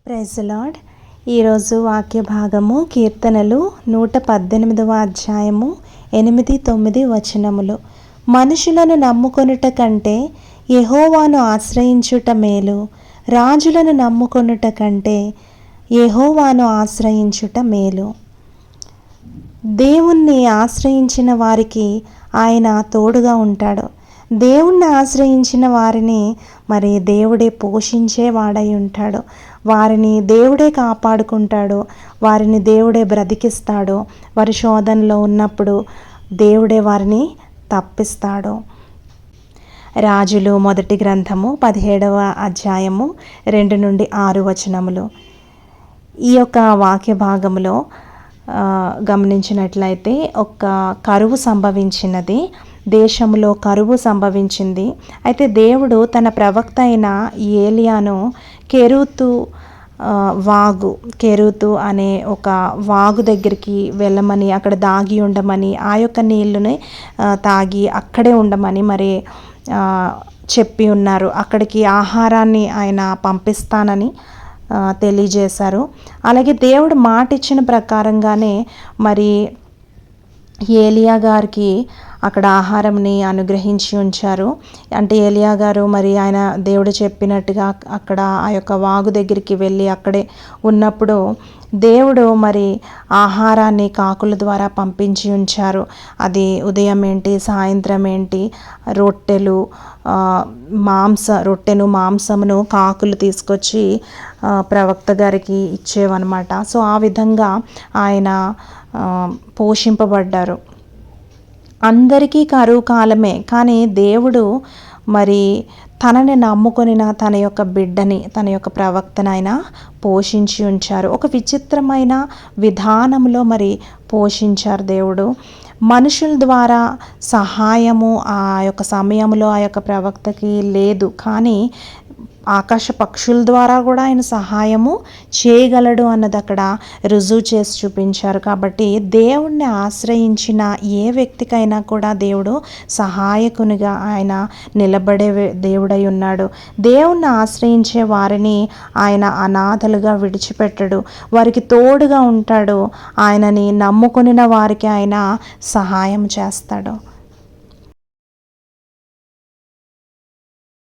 Praise the lord. ఈరోజు వాక్య భాగము కీర్తనలు 118వ అధ్యాయము 8-9 వచనములు. మనుషులను నమ్ముకొనుట కంటే యెహోవాను ఆశ్రయించుట మేలు, రాజులను నమ్ముకొనుట కంటే యెహోవాను ఆశ్రయించుట మేలు. దేవుణ్ణి ఆశ్రయించిన వారికి ఆయన తోడుగా ఉంటాడు. దేవుణ్ణి ఆశ్రయించిన వారిని మరి దేవుడే పోషించేవాడై ఉంటాడు. వారిని దేవుడే కాపాడుకుంటాడు. వారిని దేవుడే బ్రతికిస్తాడు. వారి శోధనలో ఉన్నప్పుడు దేవుడే వారిని తప్పిస్తాడు. రాజులు మొదటి గ్రంథము 17వ అధ్యాయము 2-6 వచనములు. ఈ యొక్క వాక్య భాగంలో గమనించినట్లయితే ఒక కరువు సంభవించినది. దేశంలో కరువు సంభవించింది. అయితే దేవుడు తన ప్రవక్త అయిన ఏలియాను కెరూతు అనే ఒక వాగు దగ్గరికి వెళ్ళమని, అక్కడ దాగి ఉండమని, ఆ యొక్క నీళ్ళని తాగి అక్కడే ఉండమని మరి చెప్పి ఉన్నారు. అక్కడికి ఆహారాన్ని ఆయన పంపిస్తానని తెలియజేశారు. అలాగే దేవుడు మాట ఇచ్చిన ప్రకారంగానే మరి ఏలియా గారికి అక్కడ ఆహారంని అనుగ్రహించి ఉంచారు. అంటే ఏలియా గారు మరి ఆయన దేవుడు చెప్పినట్టుగా అక్కడ ఆ యొక్క వాగు దగ్గరికి వెళ్ళి అక్కడే ఉన్నప్పుడు దేవుడు మరి ఆహారాన్ని కాకుల ద్వారా పంపించి ఉంచారు. అది ఉదయం ఏంటి, సాయంత్రం ఏంటి, రొట్టెను మాంసమును కాకులు తీసుకొచ్చి ప్రవక్త గారికి ఇచ్చేవన్నమాట. సో ఆ విధంగా ఆయన పోషింపబడ్డారు. అందరికీ కరువు కాలమే, కానీ దేవుడు మరి తనని నమ్ముకొనిన తన యొక్క బిడ్డని, తన యొక్క ప్రవక్తనైనా పోషించి ఉంచారు. ఒక విచిత్రమైన విధానంలో మరి పోషించారు దేవుడు. మనుషుల ద్వారా సహాయము ఆ యొక్క సమయంలో ఆ యొక్క ప్రవక్తకి లేదు, కానీ ఆకాశ పక్షుల ద్వారా కూడా ఆయన సహాయము చేయగలడు అన్నది అక్కడ రుజువు చేసి చూపించారు. కాబట్టి దేవుణ్ణి ఆశ్రయించిన ఏ వ్యక్తికైనా కూడా దేవుడు సహాయకునిగా ఆయన నిలబడే దేవుడై ఉన్నాడు. దేవుణ్ణి ఆశ్రయించే వారిని ఆయన అనాథలుగా విడిచిపెట్టడు, వారికి తోడుగా ఉంటాడు. ఆయనని నమ్ముకొనిన వారికి ఆయన సహాయం చేస్తాడు.